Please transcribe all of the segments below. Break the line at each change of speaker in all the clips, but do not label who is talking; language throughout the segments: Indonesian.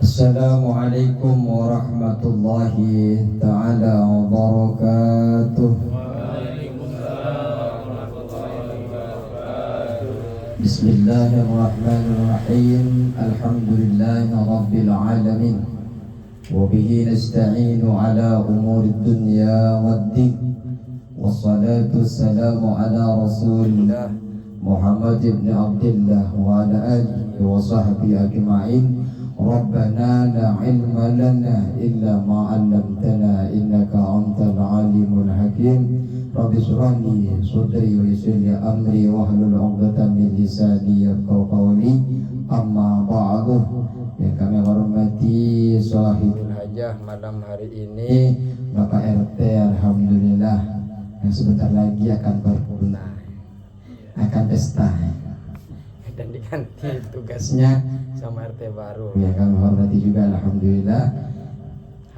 Assalamualaikum warahmatullahi ta'ala wabarakatuh. Bismillahirrahmanirrahim. Alhamdulillahi rabbil alamin. Wabihi nasta'inu ala umuri dunya waddin. Wassalatu wassalamu ala rasulillah Muhammad ibn Abdullah wa ala alihi wa sahbihi ajma'in. Rabbana la ilma lana illa ma 'allamtana innaka antal alimul hakim. Rabbi shrah li sadri wa yassir li amri wahlul 'uqdatam min lisani yafqahu qawli. Amma ba'du. Yang kami hormati sahibul hajah malam hari ini Bapak RT, alhamdulillah yang sebentar lagi akan berpurna, akan pesta dan diganti tugasnya sama RT baru. Ya, kami hormati juga alhamdulillah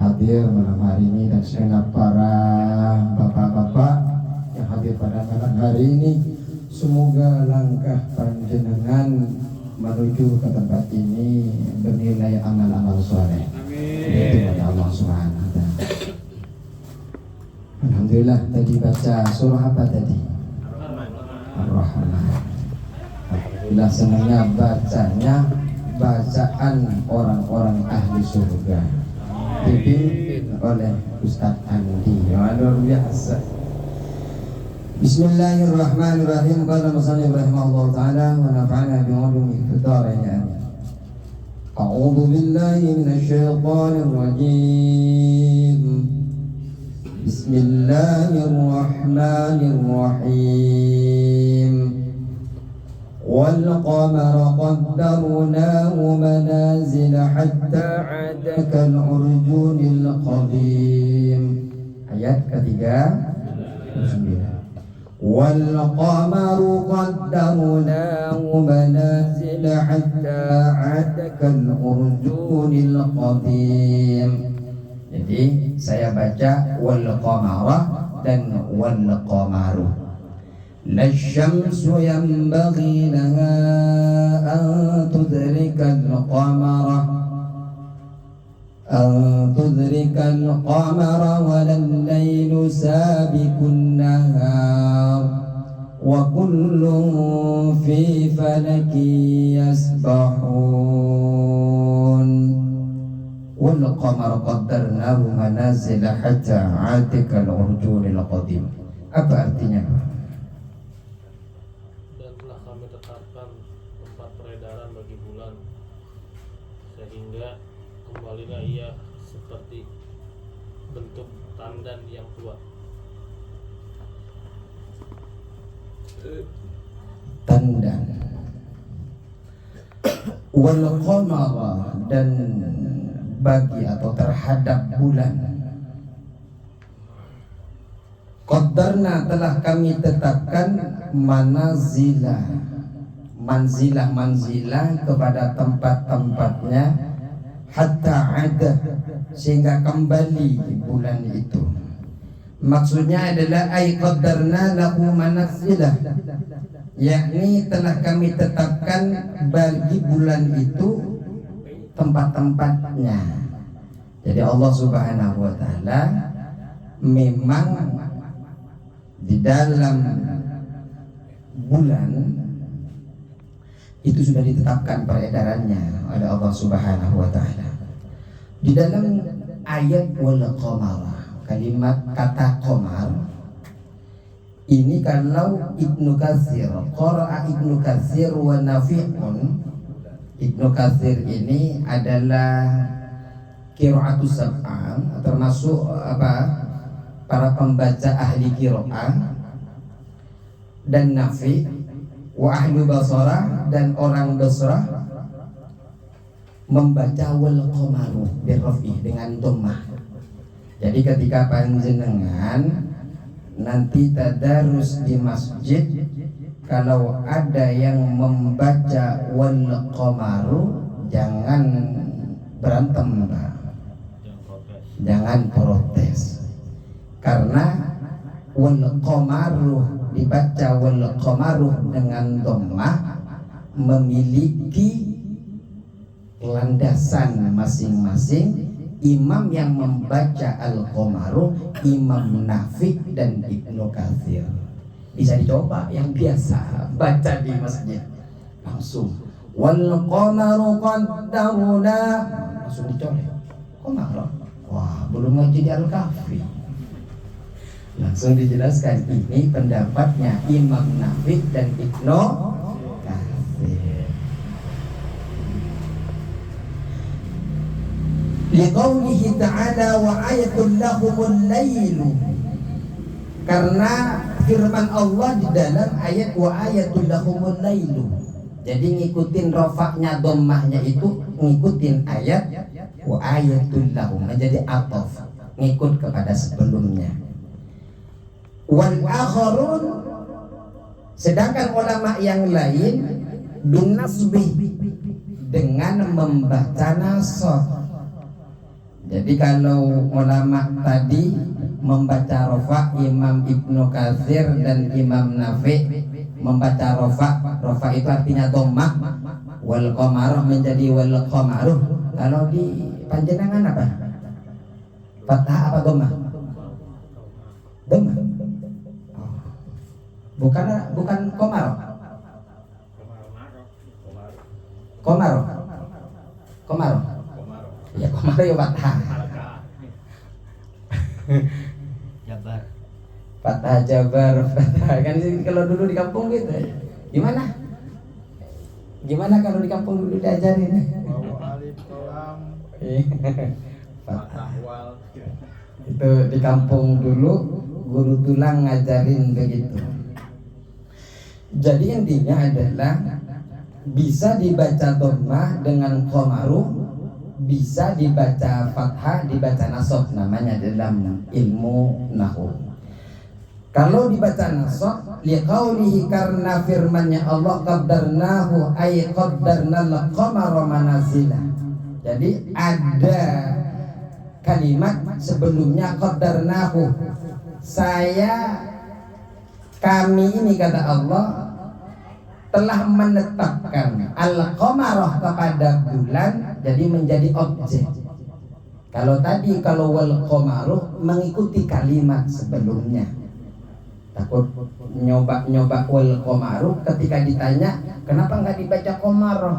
hadir malam hari ini dan segenap para bapak-bapak yang hadir pada malam hari ini. Semoga langkah panjenengan menuju ke tempat ini bernilai amal-amal soleh. Amin. Kepada Allah Subhanahu wa ta'ala. Alhamdulillah, tadi baca surah apa tadi? Ar-Rahman. Alhamdulillah, senangnya bacanya bacaan orang-orang ahli surga dipimpin oleh Ustaz Andi. Luar biasa. Bismillahirrahmanirrahim. Qala musannif rahimahullah ta'ala wa nafa'ana bi'ulumihi fid dharain amin. A'udzu billahi minasy syaithanir rajim. Bismillahirrahmanirrahim. Wal qamara qaddarnahu manazila hatta 'ada kal urjunil qadim. Ayat ketiga 9. Wal qamaru qaddarnahu manazila hatta 'ada kal urjunil qadim. Jadi saya baca wal qamara dan wal qamaru. La syamsu yanbaghi laha an tudrika al-qamara wa al-laylu sabiqun nahar wa kullun fi falakin yasbahun. Wal qamara qaddarnahu manazila hatta 'atika al-urjunil qadim. Apa artinya?
Sehingga kembalilah ia seperti bentuk tandan yang tua.
Tandan. Wal qamara, dan bagi atau terhadap bulan. Qaddarna, telah kami tetapkan manazila, manzilah kepada tempat-tempatnya, hatta ada, sehingga kembali bulan itu. Maksudnya adalah ay qaddarna lahu manazilah, yakni telah kami tetapkan bagi bulan itu tempat-tempatnya. Jadi Allah Subhanahu wa ta'ala memang di dalam bulan itu sudah ditetapkan peredarannya oleh Allah Subhanahu wa ta'ala. Di dalam ayat wal qamara, kalimat kata qamar ini kalau Ibnu Katsir, qara'a Ibnu Katsir wa Nafi'un. Ibnu Katsir ini adalah qira'atus sab'ah, termasuk para pembaca ahli qira'ah, dan Nafi' wa ahli Basrah, dan orang Basrah membaca wal qamaru birrafi dengan dhammah. Jadi ketika panjenengan nanti tadarus di masjid, kalau ada yang membaca wal qamaru, jangan berantem, jangan protes, karena wal qamaru dibaca wal qamaru dengan dhammah memiliki landasan masing-masing imam yang membaca Al-Qamaru, Imam Nafi dan Ibnu Katsir. Bisa dicoba yang biasa baca di masjid langsung. Wal qamaru qaddarna, langsung dicolek. Qamar. Wah, belum ngaji di Al-Kahfi. Langsung dijelaskan ini pendapatnya Imam Nafi dan Ibnu Katsir. Liqaulihi ta'ala wa ayatul lahumul lailu, karena firman Allah di dalam ayat wa ayatul lahumul lailu. Jadi ngikutin rofaknya dhammahnya itu ngikutin ayat wa ayatul lahum, menjadi ataf, ngikut kepada sebelumnya. Wal akharun, sedangkan ulama yang lain bin nasbih, dengan membaca nasab. Jadi kalau ulama tadi membaca rofa, Imam Ibnu Katsir dan Imam Nafi membaca rofa itu artinya dhammah, wal qamaru menjadi wal qamaru. Kalau di panjenengan apa? Fathah apa dhammah? Dhammah. Bukan qamar. Qamar. Ya qamar ya fathah.
Jabar.
Fathah Jabar, fathah. Kan kalau dulu di kampung gitu. Gimana? Gimana kalau di kampung dulu diajarin?
Bawa alif kolam.
Fathah.
Wal.
Itu di kampung dulu guru tulang ngajarin begitu. Jadi intinya adalah bisa dibaca dhammah dengan qamaru, bisa dibaca fathah, dibaca nasab, namanya dalam ilmu nahwu. Kalau dibaca nasab liqaulihi, karena firman-Nya Allah qaddarnahu ay qaddarnal qamara manazila. Jadi ada kalimat sebelumnya qaddarnahu, kami ini kata Allah telah menetapkan al-qamarah kepada bulan, jadi menjadi objek. Kalau tadi kalau wal qamaru mengikuti kalimat sebelumnya. Takut nyoba wal qamaru, ketika ditanya kenapa nggak dibaca qamarah,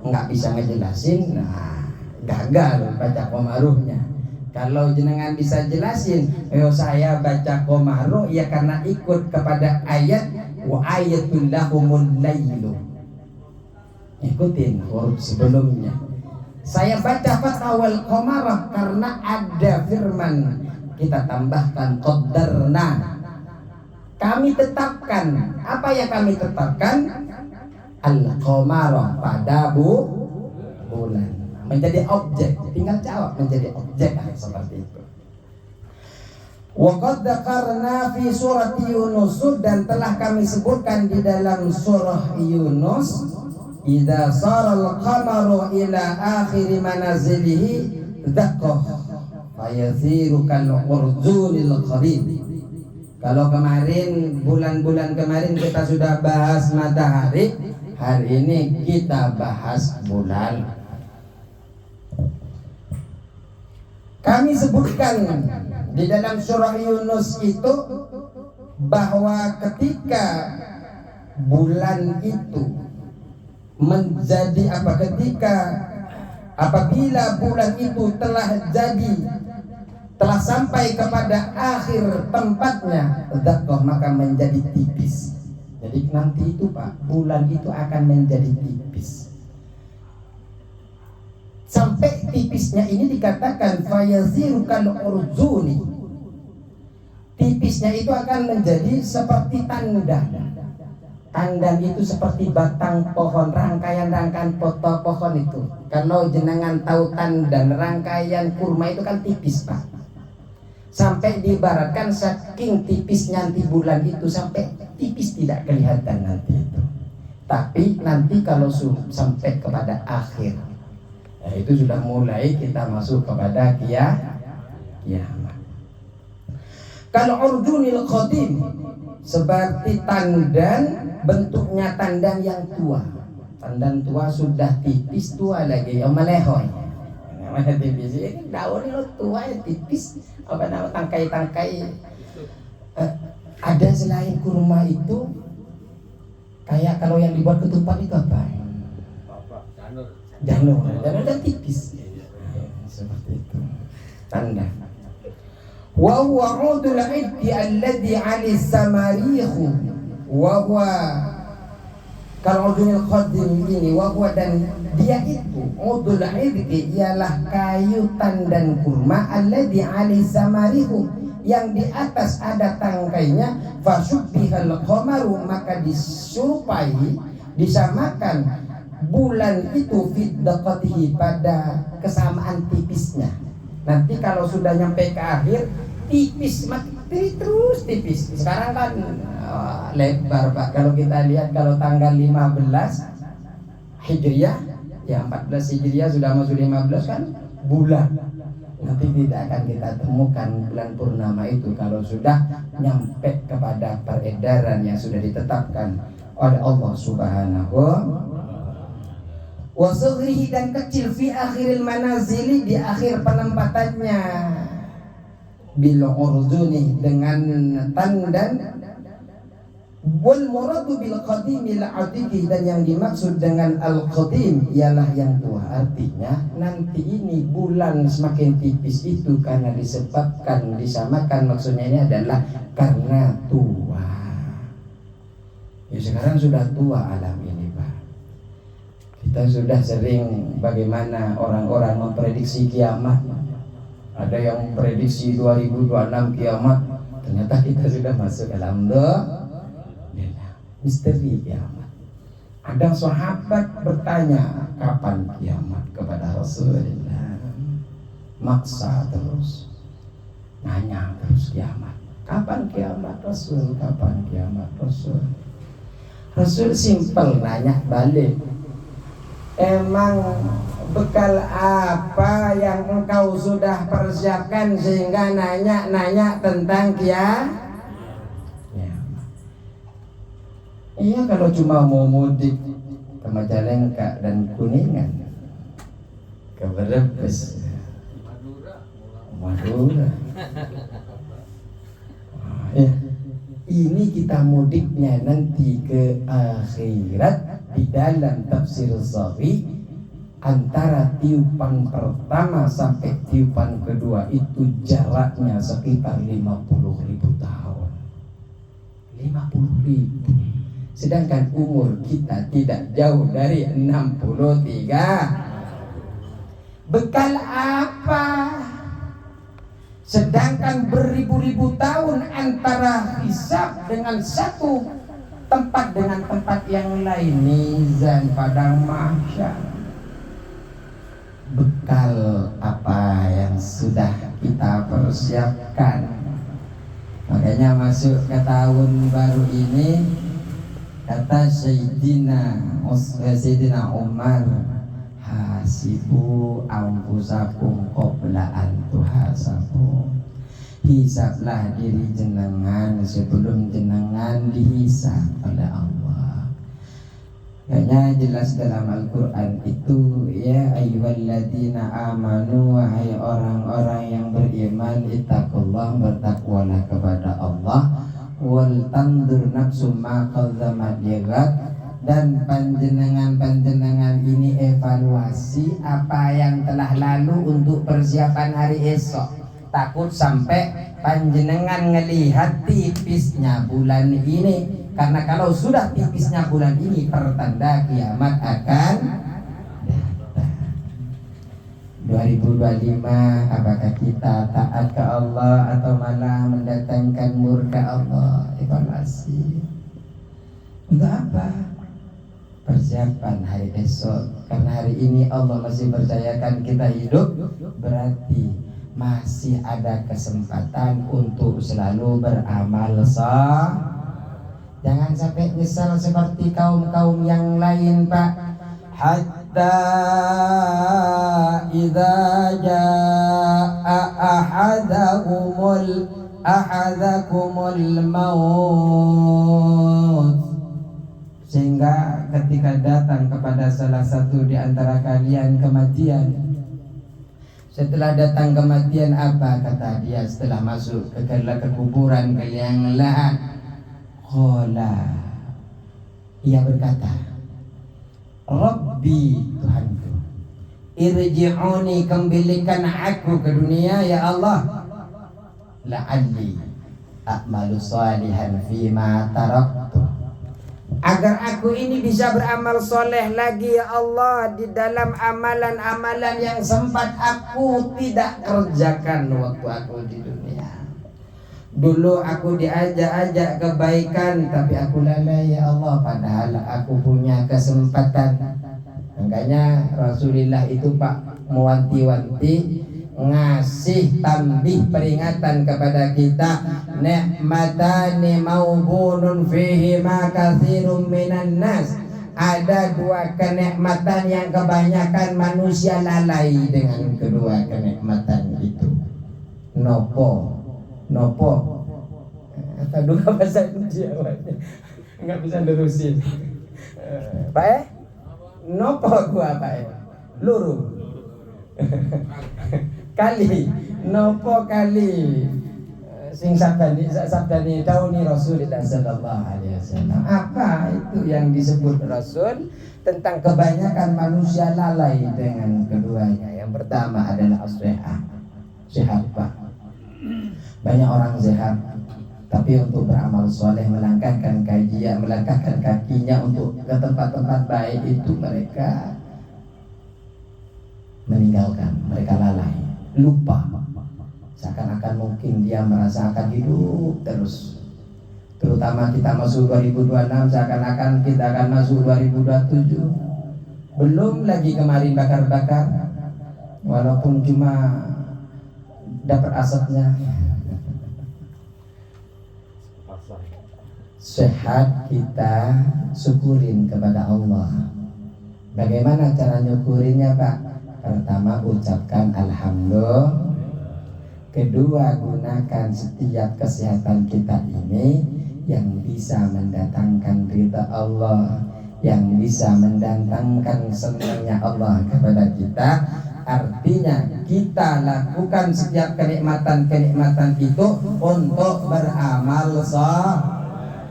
nggak bisa ngejelasin, nah gagal baca qamaruhnya. Kalau jenengan bisa jelasin, saya baca qamaru ya karena ikut kepada ayat wa ayatul lahumul lailu, ikutin huruf sebelumnya. Saya baca fathah wal qamarah karena ada firman, kita tambahkan qaddarna, kami tetapkan. Apa yang kami tetapkan? Al-qamarah, pada bulan, menjadi objek. Tinggal jawab menjadi objek, seperti itu. Wa qad dzakarna fi surati Yunus, dan telah kami sebutkan di dalam surah Yunus, idza saral qamaru ila akhir manazilihi dzaqqa fayasiru kal urjunil qarib. Kalau kemarin bulan-bulan kemarin kita sudah bahas matahari, hari ini kita bahas bulan. Kami sebutkan di dalam surah Yunus itu bahwa ketika bulan itu menjadi apabila bulan itu telah sampai kepada akhir tempatnya, maka menjadi tipis. Jadi nanti itu Pak, bulan itu akan menjadi tipis. Sampai tipisnya ini dikatakan fayaziru kal urjuni. Tipisnya itu akan menjadi seperti tandan. Tandan itu seperti batang pohon, rangkaian-rangkaian pohon itu. Kalau jenengan tahu tandan, rangkaian kurma itu kan tipis Pak. Sampai diibaratkan saking tipisnya nanti bulan itu, sampai tipis tidak kelihatan nanti itu. Tapi nanti kalau sampai kepada akhir, itu sudah mulai kita masuk kepada kiamat. Kalau urjunil qadim, seperti tandan, bentuknya tandan yang tua. Tandan tua sudah tipis, tua lagi yang melehoy. Namanya tipis ini daun itu tua ya tipis, apa nama tangkai-tangkai. Ada selain kurma itu, kayak kalau yang dibuat ketupat itu apa? Janur dan tipis. Seperti itu. Tanda. Wa huwa 'udul 'iddi alladhi 'ali samarikhu wa huwa kal'udul qadim ini wa huwa, dan dia itu 'udul 'iddi ialah kayu tandan kurma alladhi 'ali samarikhu yang di atas ada tangkainya, fasubbihal qamaru maka disupai disamakan bulan itu fiddaqatihi pada kesamaan tipisnya. Nanti kalau sudah nyampe ke akhir tipis, terus tipis. Sekarang kan lebar Pak. Kalau kita lihat kalau tanggal 15 Hijriah, ya 14 Hijriah sudah masuk 15 kan bulan. Nanti tidak akan kita temukan bulan purnama itu kalau sudah nyampe kepada peredaran yang sudah ditetapkan oleh Allah Subhanahu wa sughrihi, dan kecil fi akhiril manazili, di akhir penempatannya, bil urduni dengan tandan, wal muradu bil qadimil atiqi, dan yang dimaksud dengan al qadim ialah yang tua. Artinya nanti ini bulan semakin tipis itu karena disebabkan disamakan, maksudnya ini adalah karena tua. Ya sekarang sudah tua alam ini Pak. Kita sudah sering bagaimana orang-orang memprediksi kiamat. Ada yang memprediksi 2026 kiamat. Ternyata kita sudah masuk alhamdulillah. Misteri kiamat. Ada sahabat bertanya kapan kiamat kepada Rasulullah. Maksa terus. Nanya terus kiamat. Kapan kiamat Rasul? Kapan kiamat Rasul? Rasul simpel nanya balik. Emang bekal apa yang engkau sudah persiapkan sehingga nanya tentang kiamat? Iya, kalau cuma mau mudik ke Majalengka dan Kuningan, ke Brebes, Madura. Ya, ini kita mudiknya nanti ke akhirat. Di dalam tafsir Zawi, antara tiupan pertama sampai tiupan kedua itu jaraknya sekitar 50.000 tahun. 50.000. Sedangkan umur kita tidak jauh dari 63. Bekal apa? Sedangkan beribu-ribu tahun antara hisab dengan satu tempat dengan tempat yang lain, mizan padang mahsyar. Bekal apa yang sudah kita persiapkan? Makanya masuk ke tahun baru ini, kata Sayyidina Umar, hasibu anfusakum qabla an tuhasabu. Hisablah diri jenengan sebelum jenengan dihisab oleh Allah. Kayaknya jelas dalam Al-Quran itu, ya ayyuhalladzina amanu, wahai orang-orang yang beriman, ittaqullah, bertakwalah kepada Allah, wal tandur nafsum ma qaddamat lighad, dan panjenengan ini evaluasi apa yang telah lalu untuk persiapan hari esok. Takut sampai panjenengan ngelihat tipisnya bulan ini, karena kalau sudah tipisnya bulan ini pertanda kiamat akan datang. 2025 apakah kita taat ke Allah atau malah mendatangkan murka Allah? Evaluasi. Untuk apa? Persiapan hari esok. Karena hari ini Allah masih percayakan kita hidup, berarti masih ada kesempatan untuk selalu beramal saleh. Jangan sampai nyesal seperti kaum-kaum yang lain Pak. Hatta idza jaa ahadakumul maut, sehingga ketika datang kepada salah satu di antara kalian kematian. Setelah datang kematian, apa kata dia setelah masuk ke kuburan ke liang lahat? Qala, ia berkata, Rabbi, Tuhanku, irji'uni, kembalikan aku ke dunia ya Allah, la'alli a'malu salihan fima taraktu, agar aku ini bisa beramal soleh lagi ya Allah di dalam amalan-amalan yang sempat aku tidak kerjakan waktu aku di dunia. Dulu aku diajak-ajak kebaikan tapi aku lalai ya Allah, padahal aku punya kesempatan. Makanya Rasulullah itu Pak mewanti-wanti, ngasih tambih peringatan kepada kita, ni'matani maubunun fihi ma katsirun minan nas. Ada dua kenikmatan yang kebanyakan manusia lalai dengan kedua kenikmatan itu. Nopo atau dua bahasa Indonesia nggak bisa nerusin. Pak nopo gua Pak luru kali nopo kali sing sabdani dauni Rasulullah sallallahu alaihi wasallam. Apa itu yang disebut Rasul tentang kebanyakan manusia lalai dengan keduanya? Yang pertama adalah as-sihah, sehat Pak. Banyak orang sehat tapi untuk beramal soleh, melangkahkan kakinya untuk ke tempat-tempat baik itu mereka meninggalkan, mereka lalai, lupa. Seakan-akan mungkin dia merasa akan hidup terus. Terutama kita masuk 2026, seakan-akan kita akan masuk 2027. Belum lagi kemarin bakar-bakar, walaupun cuma dapat asapnya. Sehat kita syukurin kepada Allah. Bagaimana cara nyukurinnya Pak? Pertama ucapkan alhamdulillah. Kedua, gunakan setiap kesehatan kita ini yang bisa mendatangkan ridha Allah, yang bisa mendatangkan senangnya Allah kepada kita. Artinya kita lakukan setiap kenikmatan itu untuk beramal soleh.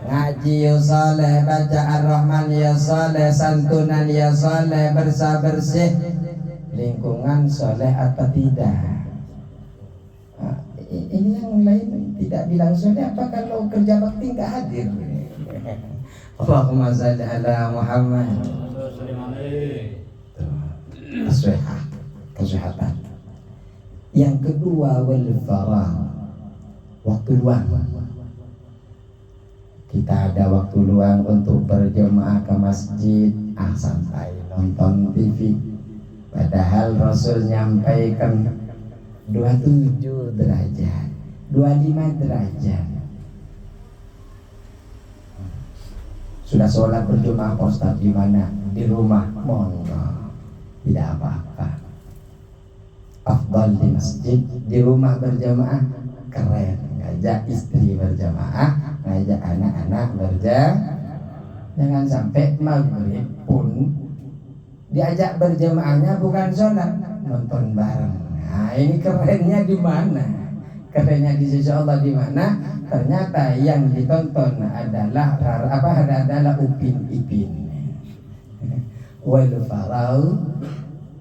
Ngaji ya soleh, baca ar-Rahman ya soleh, santunan ya soleh, bersih lingkungan soleh atau tidak? Ini yang lain tidak bilang soleh, apa kalau kerja bakti nggak hadir? Allahumma shalli ala Muhammad. Kesehatan. Yang kedua wal farah, waktu luang. Kita ada waktu luang untuk berjemaah ke masjid, santai nonton TV. Padahal Rasul nyampaikan 27 derajat, 25 derajat. Sudah sholat berjemaah Ustaz di mana? Di rumah, monggo, tidak apa-apa. Afdal di masjid, di rumah berjemaah keren. Ngajak istri berjemaah, ngajak anak-anak berjamaah. Jangan sampai maghrib pun diajak berjemaahnya bukan sholat, nonton bareng. Nah ini kerennya di mana? Kerennya di sisi Allah di mana? Ternyata yang ditonton adalah upin ipin. Wal farau,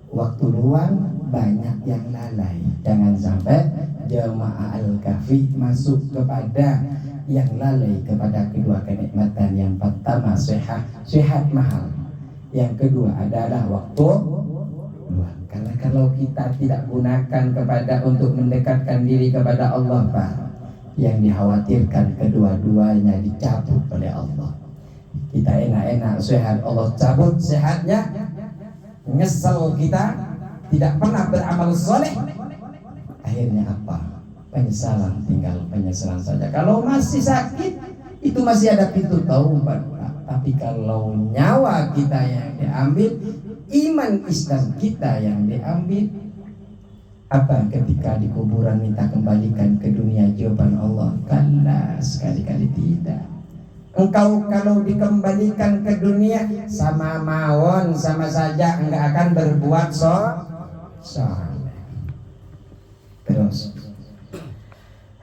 waktu luang banyak yang lalai. Jangan sampai jamaah al-kahfi masuk kepada yang lalai kepada kedua kenikmatan. Yang pertama sehat mahal. Yang kedua adalah waktu luang. Karena kalau kita tidak gunakan kepada untuk mendekatkan diri kepada Allah Pak, yang dikhawatirkan kedua-duanya dicabut oleh Allah. Kita enak-enak sehat, Allah cabut sehatnya. Nyesel kita tidak pernah beramal soleh. Akhirnya apa? Penyesalan, tinggal penyesalan saja. Kalau masih sakit, itu masih ada pintu taubat. Tapi kalau nyawa kita yang diambil, iman Islam kita yang diambil, apa ketika di kuburan minta kembalikan ke dunia? Jawaban Allah, kalla, sekali-kali tidak.
Engkau kalau dikembalikan ke dunia sama mawon, sama saja enggak akan berbuat soleh. Terus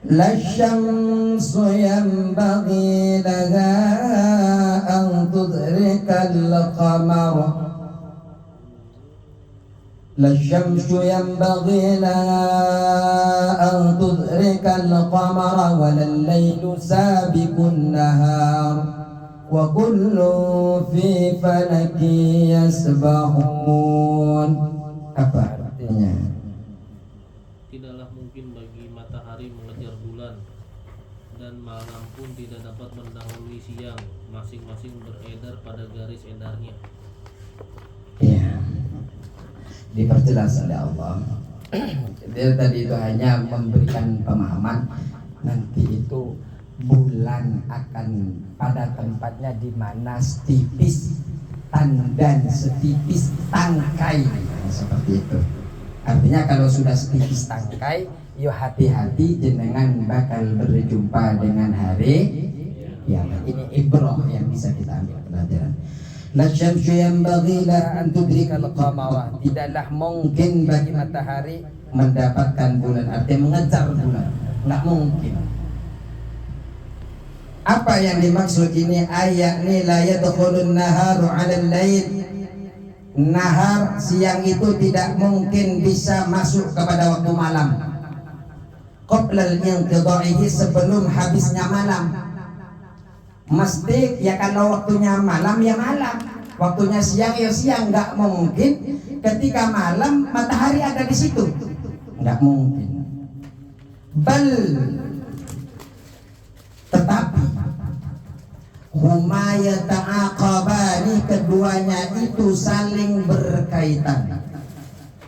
la syamsu yanbaghi laha an tudrikal qamar la syamsu yanbaghi laha an tudrikal qamara walal laylu sabiqun nahar wa kullu fi falaki yasbahun. Apa artinya?
Tidaklah mungkin bagi matahari mengejar bulan, dan malam pun tidak dapat mendahului siang, masing-masing beredar pada garis edarnya.
Ya, diperjelas oleh Allah. Dia tadi itu hanya memberikan pemahaman nanti itu bulan akan pada tempatnya di mana setipis tandan, setipis tangkai, seperti itu. Artinya kalau sudah setipis tangkai, yo hati-hati jenengan bakal berjumpa dengan hari kiamat. Ini ibrah yang bisa kita ambil pelajaran. La syamsu yanbaghi la an tudrikal qamara. Tidaklah mungkin bagi matahari mendapatkan bulan, artinya mengejar bulan. Enggak mungkin. Apa yang dimaksud ini ayat ini? La yadkhulun naharu 'alal lail. Nahar siang itu tidak mungkin bisa masuk kepada waktu malam. Qoblal inqidha'ihi, sebelum habisnya malam. Mesti ya kalau waktunya malam ya malam, waktunya siang ya siang. Nggak mungkin ketika malam matahari ada di situ, nggak mungkin. Tetapi huma yata'aqabani, keduanya itu saling berkaitan.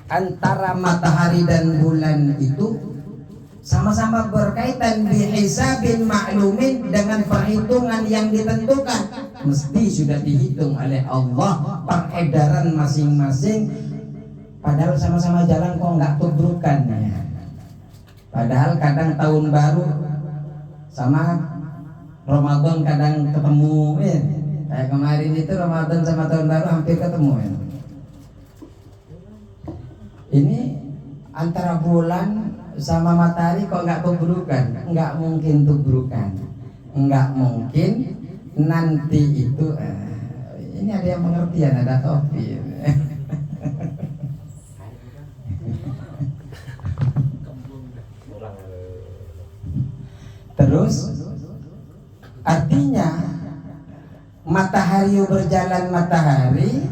Antara matahari dan bulan itu sama-sama berkaitan bihisabin ma'lumin, dengan perhitungan yang ditentukan. Mesti sudah dihitung oleh Allah peredaran masing-masing. Padahal sama-sama jalan kok nggak tubrukan ya. Padahal kadang tahun baru sama Ramadan kadang ketemu ya. Kayak kemarin itu Ramadan sama tahun baru hampir ketemu ya. Ini antara bulan sama matahari kok nggak tubrukan? Nggak mungkin tubrukan. Nggak mungkin nanti itu ini ada yang pengertian, ada kopi. Terus artinya matahari berjalan matahari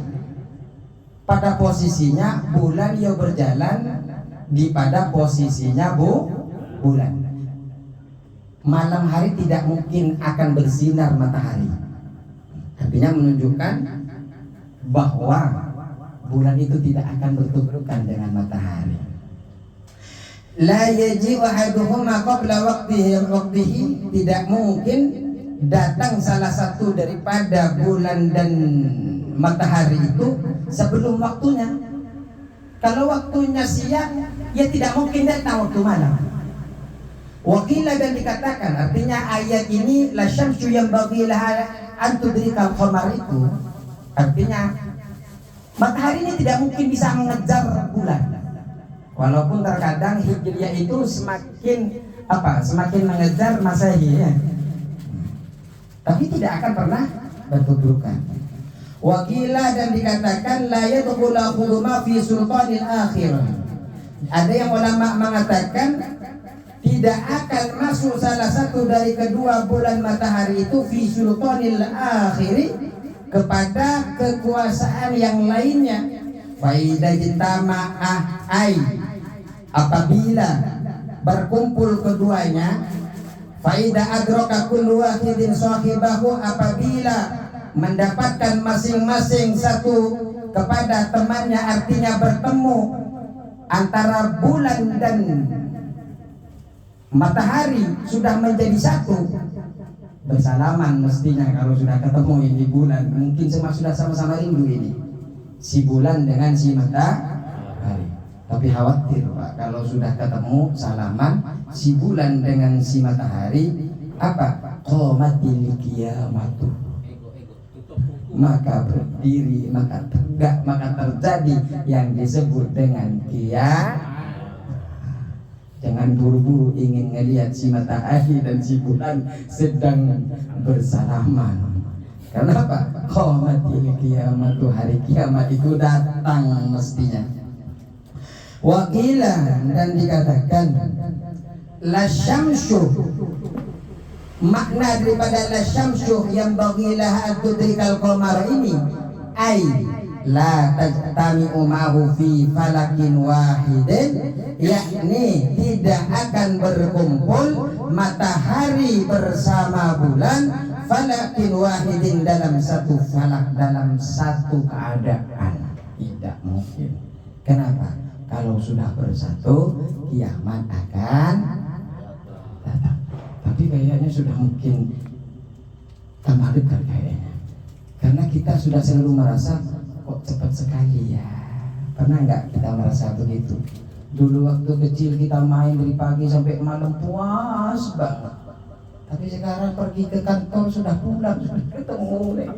pada posisinya, bulan yo berjalan di pada posisinya bulan. Malam hari tidak mungkin akan bersinar matahari. Artinya menunjukkan bahwa bulan itu tidak akan bertubrukan dengan matahari. La yaji'u ahaduhuma qabla waqtihi, tidak mungkin datang salah satu daripada bulan dan matahari itu sebelum waktunya. Kalau waktunya siang, ya tidak mungkin datang waktu malam. Wakilah, dan dikatakan, artinya ayat ini la syamsu yanbaghi laha an tudrikal qamar, itu artinya matahari ini tidak mungkin bisa mengejar bulan. Walaupun terkadang Hijriah itu semakin mengejar Masehi ya. Tapi tidak akan pernah bertubrukan. Wakilah, dan dikatakan la yadkhulu khuduma fi sultanil akhir. Ada yang ulama mengatakan tidak akan masuk salah satu dari kedua bulan matahari itu fi sultanil akhiri, kepada kekuasaan yang lainnya. Faida jitama'ah ai, apabila berkumpul keduanya. Faida adraka kullu wahidin sahibahu, apabila mendapatkan masing-masing satu kepada temannya, artinya bertemu antara bulan dan matahari sudah menjadi satu. Bersalaman mestinya kalau sudah ketemu ini bulan. Mungkin sudah sama-sama rindu ini, si bulan dengan si matahari. Tapi khawatir Pak, kalau sudah ketemu salaman si bulan dengan si matahari, apa? Qamatil qiyamatu, maka berdiri, maka tegak, maka terjadi yang disebut dengan kiamat. Jangan buru-buru ingin ngelihat si matahari dan si bulan sedang bersalaman. Kenapa? Qamatil qiyamatu, hari kiamat itu datang mestinya. Waqila, dan dikatakan la syamsu, makna daripada la syamsu yang bagilah tudrikal qamar ini ai la tajtami'u ma'hu fi falakin wahidin, yakni tidak akan berkumpul matahari bersama bulan falakin wahidin dalam satu falak, dalam satu keadaan. Tidak mungkin. Kenapa? Kalau sudah bersatu, kiamat akan datang. Tapi kayaknya sudah mungkin tambah dekat kayaknya. Karena kita sudah selalu merasa kok cepat sekali ya. Pernah nggak kita merasa begitu? Dulu waktu kecil kita main dari pagi sampai malam puas banget. Tapi sekarang pergi ke kantor sudah pulang, sudah ketemu,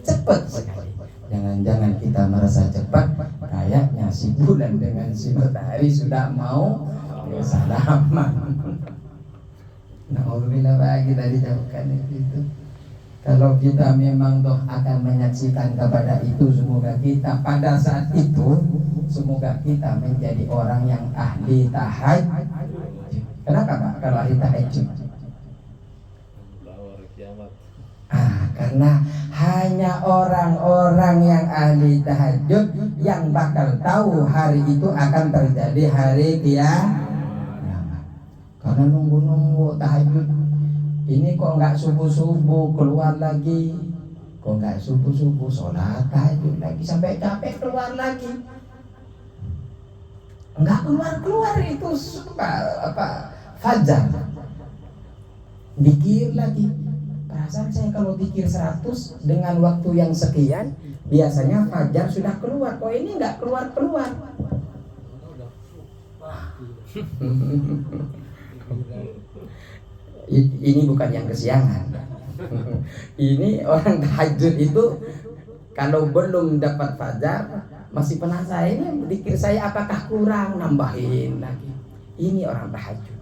cepat sekali. Jangan-jangan kita merasa cepat, kayaknya si bulan dengan si matahari sudah mau salaman. Na'udzubillah, bagi tadi jauhkan itu. Kalau kita memang toh akan menyaksikan kepada itu, semoga kita pada saat itu, semoga kita menjadi orang yang ahli tahajud. Kenapa Pak kalau ahli tahajud? Karena hanya orang-orang yang ahli tahajud yang bakal tahu hari itu akan terjadi hari kiamat. Karena nunggu-nunggu tahajud ini kok nggak subuh-subuh keluar lagi, kok nggak subuh-subuh sholat tahajud lagi sampai capek keluar lagi, nggak keluar itu fajar, dikir lagi. Perasaan saya kalau dikir 100 dengan waktu yang sekian, biasanya fajar sudah keluar. Kok ini nggak keluar-keluar? Ini bukan yang kesiangan. Ini orang tahajud itu kalau belum dapat fajar masih penasaran, ini dikir saya apakah kurang, nambahin lagi. Ini orang tahajud.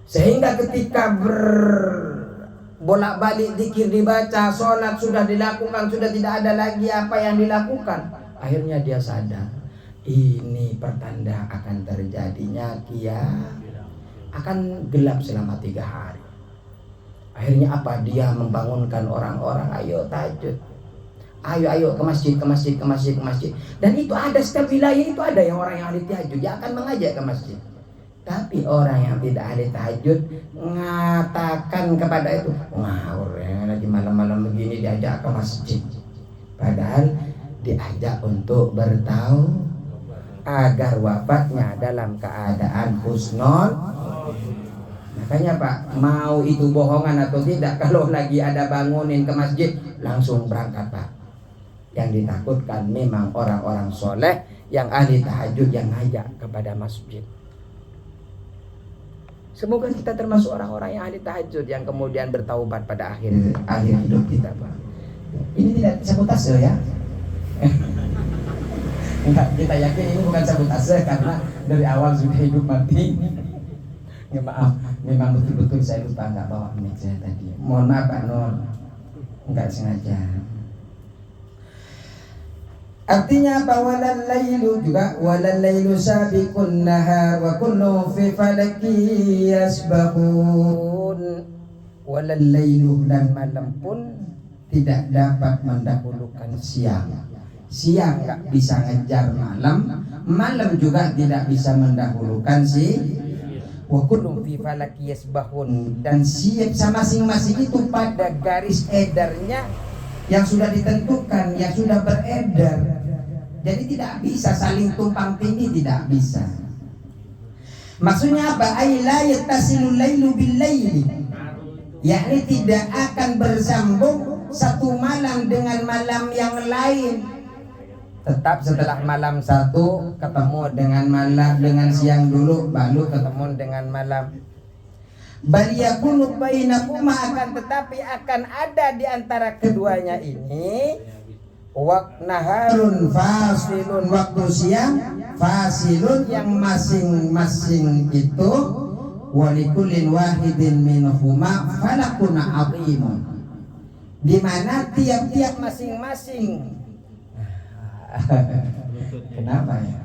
Sehingga ketika bolak-balik zikir dibaca, sholat sudah dilakukan, sudah tidak ada lagi apa yang dilakukan, akhirnya dia sadar ini pertanda akan terjadinya kiamat, akan gelap selama 3 hari. Akhirnya apa? Dia membangunkan orang-orang, ayo tahajud, ayo ke masjid, ke masjid, ke masjid, ke masjid. Dan itu ada, setiap wilayah itu ada yang orang yang ahli tahajud, dia akan mengajak ke masjid. Tapi orang yang tidak ahli tahajud mengatakan kepada itu, ngawur ya, lagi malam-malam begini diajak ke masjid. Padahal diajak untuk bertahu agar wafatnya dalam keadaan husnul. Makanya Pak, mau itu bohongan atau tidak, kalau lagi ada bangunin ke masjid langsung berangkat Pak. Yang ditakutkan memang orang-orang soleh yang ahli tahajud yang ngajak kepada masjid. Semoga kita termasuk orang-orang yang ahli tahajud yang kemudian bertaubat pada akhir hidup kita, Pak. Ini tidak sabotase ya. Enggak, kita yakin ini bukan sabotase karena dari awal sudah hidup mati. Ya, maaf, memang betul-betul saya lupa nggak bawa mic saya tadi. Mohon maaf Pak Nur, enggak sengaja. Artinya apa? Walal lailu juga, walal lailu sabiqun nahar wa kullu fi falaki yasbahun. Walal lailu, dan malam pun tidak dapat mendahulukan siang. Siang nggak bisa ngejar malam, malam juga tidak bisa mendahulukan wa kullu fi falaki yasbahun, dan siap sama masing-masing itu pada garis edarnya yang sudah ditentukan, yang sudah beredar. Jadi tidak bisa saling tumpang tindih, tidak bisa. Maksudnya apa? Ay la yattasilul lailu bil laili, yakni tidak akan bersambung satu malam dengan malam yang lain. Tetap setelah malam satu ketemu dengan malam, dengan siang dulu baru ketemu dengan malam. bal yakunu bainakuma, akan tetapi akan ada di antara keduanya ini naharun fasilun, waktu siang fasilun yang masing-masing itu walikullin wahidin minhuma falakun azimun, di mana tiap-tiap masing-masing kenapa ya?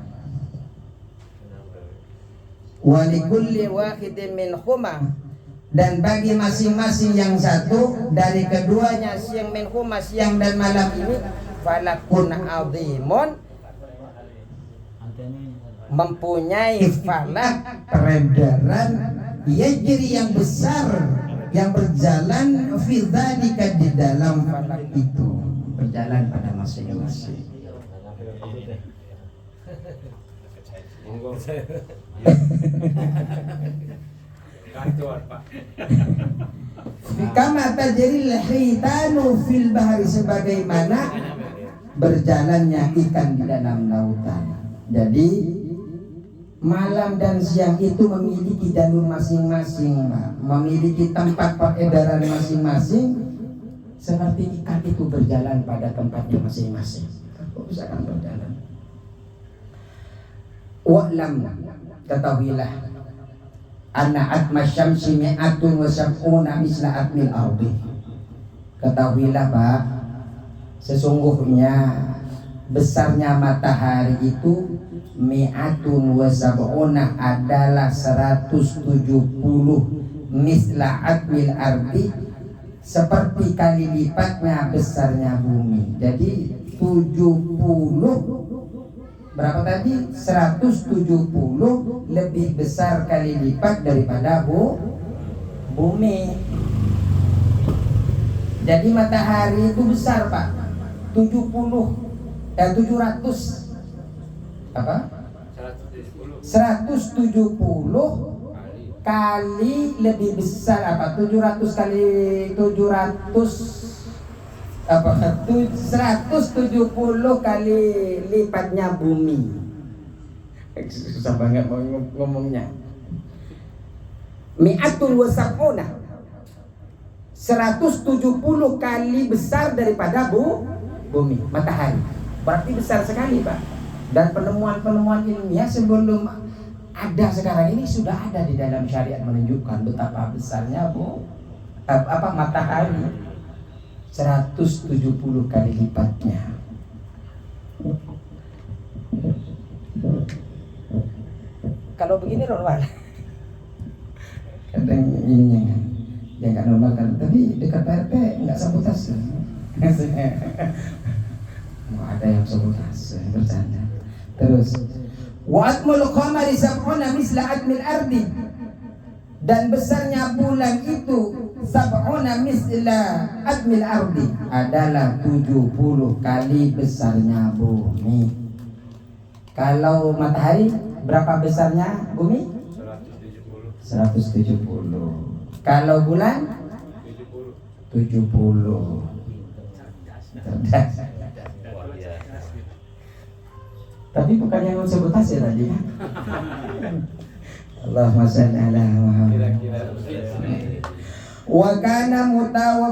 Walikulli wahidin minhuma, dan bagi masing-masing yang satu dari keduanya, siang minhuma, siang dan malam ini, falakun azimun, mempunyai falak, peredaran yajri yang besar, yang berjalan fi dzalika, di dalam falak itu, berjalan pada masing-masing. Kama tajril hitanu fil bahri, sebagaimana berjalannya ikan di dalam lautan. Jadi malam dan siang itu memiliki jalur masing-masing, Pak. Memiliki tempat peredaran masing-masing, seperti ikan itu berjalan pada tempatnya masing-masing. Kok bisa kan berjalan? Wa'lam, ketahuilah, anna atma syamsi mi'atun wa sab'una misla atmil ardi. Ketahuilah, Pak, sesungguhnya besarnya matahari itu mi'atun wa sab'una adalah 170 misla atmil ardi, seperti kali lipatnya besarnya bumi. Jadi 70 berapa tadi? 170 lebih besar kali lipat daripada bumi. Jadi matahari itu besar, Pak. 700 apa? 170 kali lebih besar, apa? 700 kali 700 apa? 170 kali lipatnya bumi. Susah banget mau ngomongnya. Mi'atun wa sab'una, 170 kali besar daripada bumi, matahari. Berarti besar sekali, Pak. Dan penemuan-penemuan ilmiah sebelum ada sekarang ini sudah ada di dalam syariat menunjukkan betapa besarnya matahari. 170 kali lipatnya. Kalau begini normal. Kadang ininya kan, ya nggak normal kan, tapi dekat PRT nggak sabotase. Mau ada yang sabotase, bercanda. Terus, wa atmul qamari sab'una misla atmil ardi, dan besarnya bulan itu sab'una misla atmil ardi, adalah 70 kali besarnya bumi. Kalau matahari berapa besarnya bumi? 170. Kalau bulan 70. Cerdas. Tapi bukan yang sabotase tadi kan? Allahumma shalli ala Muhammad. Wa kana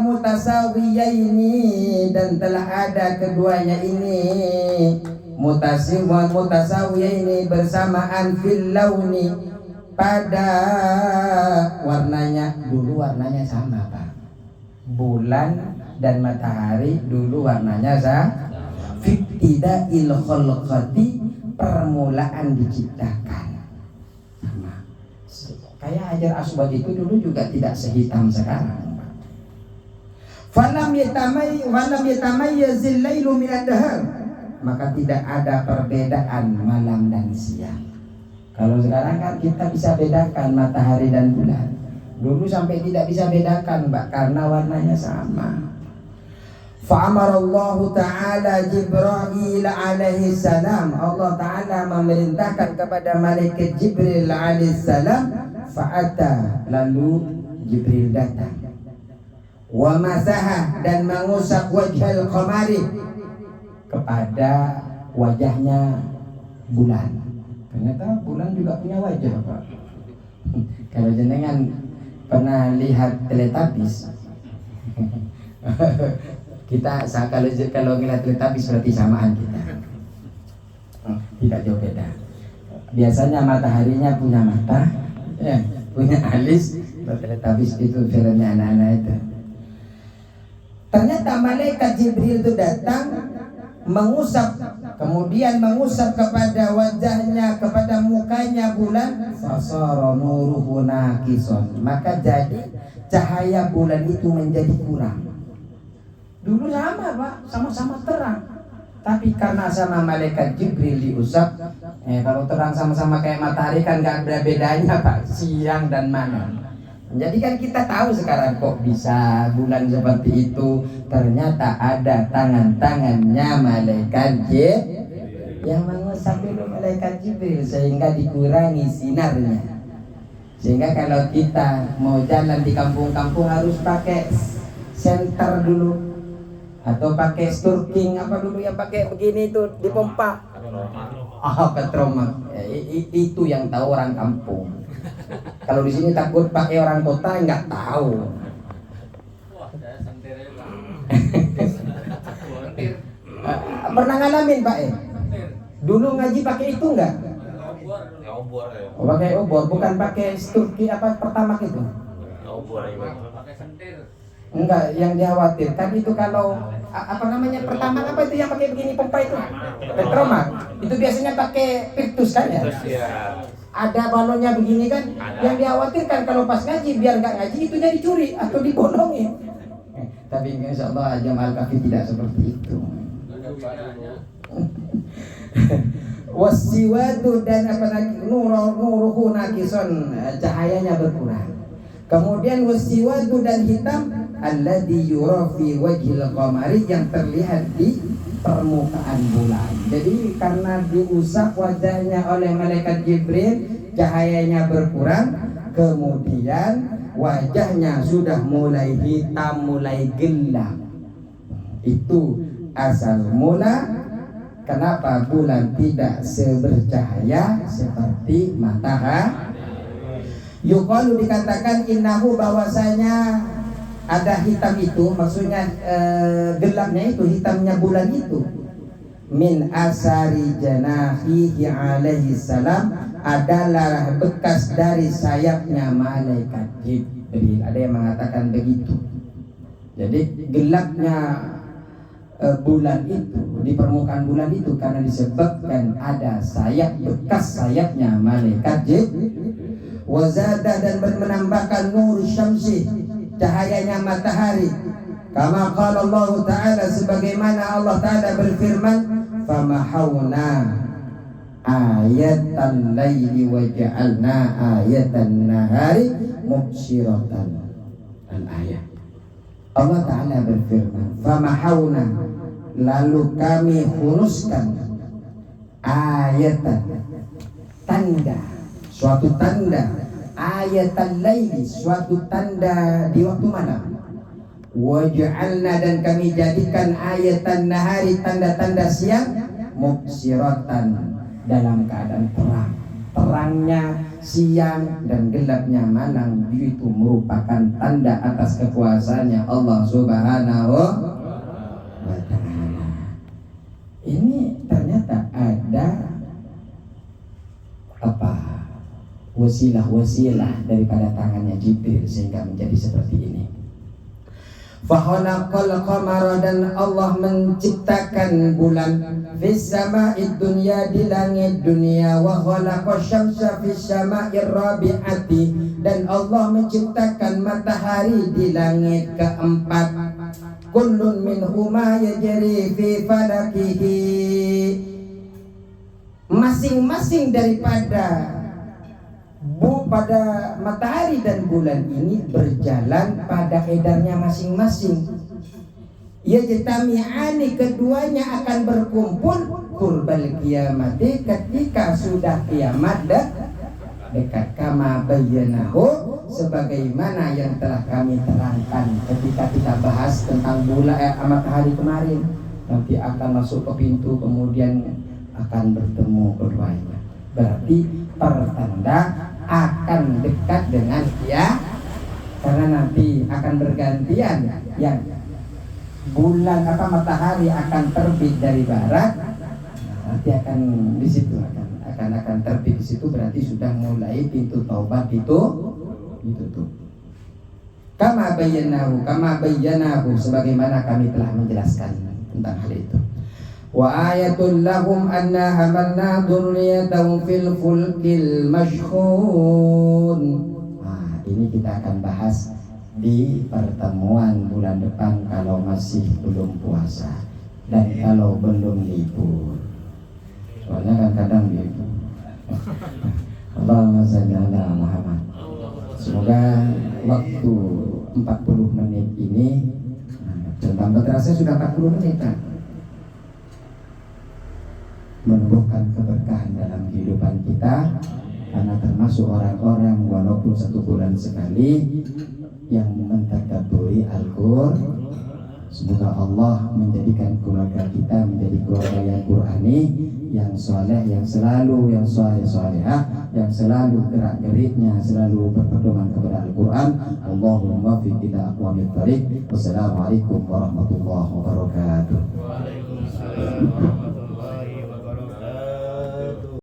mutasawiyaini, dan telah ada keduanya ini mutasawiyaini bersamaan fil launi, pada warnanya. Dulu warnanya sama, Pak. Bulan dan matahari dulu warnanya sama. Fiktida'il khalqati, permulaan diciptakan. Kayak Hajar Aswad itu dulu juga tidak sehitam sekarang. Falam yatamayyazil lailu minad dahar, maka tidak ada perbedaan malam dan siang. Kalau sekarang kan kita bisa bedakan matahari dan bulan. Dulu sampai tidak bisa bedakan, Mbak, karena warnanya sama. Fa'amarallahu ta'ala Jibril alaihi salam, Allah ta'ala memerintahkan kepada malaikat Jibril alaihi salam, fa'ata, lalu Jibril datang, wa masaha, dan mengusap wajhal qamari, kepada wajahnya bulan. Ternyata bulan juga punya wajah, Pak. Kalau jenengan pernah lihat Teletubbies? Kita kalau ngeliat Teletubbies berarti samaan kita. Tidak jauh beda. Biasanya mataharinya punya mata, ya, punya alis. Teletubbies itu filmnya anak-anak itu. Ternyata malaikat Jibril itu datang mengusap, kemudian mengusap kepada wajahnya, kepada mukanya bulan, fasara nuruhu naqison, maka jadi cahaya bulan itu menjadi kurang. Dulu sama Pak, sama-sama terang, tapi karena sama malaikat Jibril diusap, kalau terang sama-sama kayak matahari kan nggak ada bedanya Pak, siang dan malam. Jadi kan kita tahu sekarang kok bisa bulan seperti itu. Ternyata ada tangan-tangannya malaikat Jibril yang mengusap dulu malaikat Jibril sehingga dikurangi sinarnya. Sehingga kalau kita mau jalan di kampung-kampung harus pakai senter dulu atau pakai sturking apa dulu yang pakai begini itu dipompa. Petromak. Itu yang tahu orang kampung. Kalau di sini takut pakai orang kota nggak tahu. Pernah ngalamin Pak Dulu ngaji pakai itu nggak? Oh, pakai obor, bukan pakai sturki apa pertama itu?
Pakai sentir.
Enggak, yang dikhawatirkan itu kalau apa namanya pertama apa itu yang pakai begini pompa itu? Petromak. Itu biasanya pakai Virtus kan ya? Ada balonnya begini kan, yang dikhawatirkan kalau pas ngaji biar nggak ngaji itunya dicuri atau dibolongin. Tapi insya Allah Jamaah Al-Kafi tidak seperti itu. Wasiwadu dan apa lagi nuruhu nakison, cahayanya berkurang. Kemudian wasiwadu dan hitam alladzi yura fi wajhil qamari, yang terlihat di permukaan bulan. Jadi karena diusap wajahnya oleh malaikat Jibril, cahayanya berkurang, kemudian wajahnya sudah mulai hitam, mulai gelap. Itu asal mula kenapa bulan tidak sebercahaya seperti matahari. Yuqalu dikatakan innahu, bahwasanya ada hitam itu, maksudnya gelapnya itu, hitamnya bulan itu, min asari janahihi alaihi salam, adalah bekas dari sayapnya malaikat Jibril. Ada yang mengatakan begitu. Jadi gelapnya bulan itu, di permukaan bulan itu karena disebabkan ada sayap, bekas sayapnya malaikat Jibril. Wazada, dan menambahkan nur syamsi, cahayanya matahari. Kama qala Allah Ta'ala, sebagaimana Allah Ta'ala berfirman, famahawna ayatan laili wa ja'alna ayatan nahari mubsiratan. Al-ayat. Allah Ta'ala berfirman, famahawna, lalu kami hunuskan ayatan, tanda, suatu tanda, ayatan laili, suatu tanda di waktu malam. Waj'alna, dan kami jadikan ayatan nahari, tanda-tanda siang, mubsiratan, dalam keadaan terang. Terangnya siang dan gelapnya malam itu merupakan tanda atas kekuasaannya Allah Subhanahu wa Ta'ala. Ini ternyata ada apa? Wasilah-wasilah daripada tangannya Jibril sehingga menjadi seperti ini. Fakhalaqal qamara, dan Allah menciptakan bulan fis sama'id dunya, di langit dunia, wa khalaqash syamsa fis sama'ir rabi'ati, dan Allah menciptakan matahari di langit keempat. Kullun minhuma yajri fi falakihi, masing-masing daripada pada matahari dan bulan ini berjalan pada edarnya masing-masing. Yajtami'ani, keduanya akan berkumpul qurbal qiyamati, ketika sudah kiamat dekat. Kama bayyanahu, sebagaimana yang telah kami terangkan ketika kita bahas tentang bulan matahari kemarin. Nanti akan masuk ke pintu, kemudian akan bertemu keduanya. Berarti pertanda akan dekat dengan karena nanti akan bergantian yang bulan matahari akan terbit dari barat. Nanti akan di situ akan terbit di situ, berarti sudah mulai pintu taubat itu ditutup. Kama bayyanahu sebagaimana kami telah menjelaskan tentang hal itu. Wa ayatul lahum anna hamalna dzurriyyatahum fil fulkil mashhun. Nah, ini kita akan bahas di pertemuan bulan depan kalau masih belum puasa dan kalau belum libur. Soalnya kan kadang gitu. Allahumma shalli ala Muhammad. Semoga waktu 40 menit ini tambah terasa sudah 40 menit kan? Menumbuhkan keberkahan dalam kehidupan kita, karena termasuk orang-orang walaupun 1 bulan sekali yang mentadabburi Al-Qur'an. Semoga Allah menjadikan keluarga kita menjadi keluarga yang Qur'ani, yang soleh, yang selalu yang soleh-solehah, yang selalu gerak-geriknya selalu berpedoman kepada Al-Qur'an. Allahumma fi ila aqwamit thariq. Wassalamualaikum warahmatullahi wabarakatuh.
Waalaikumsalam.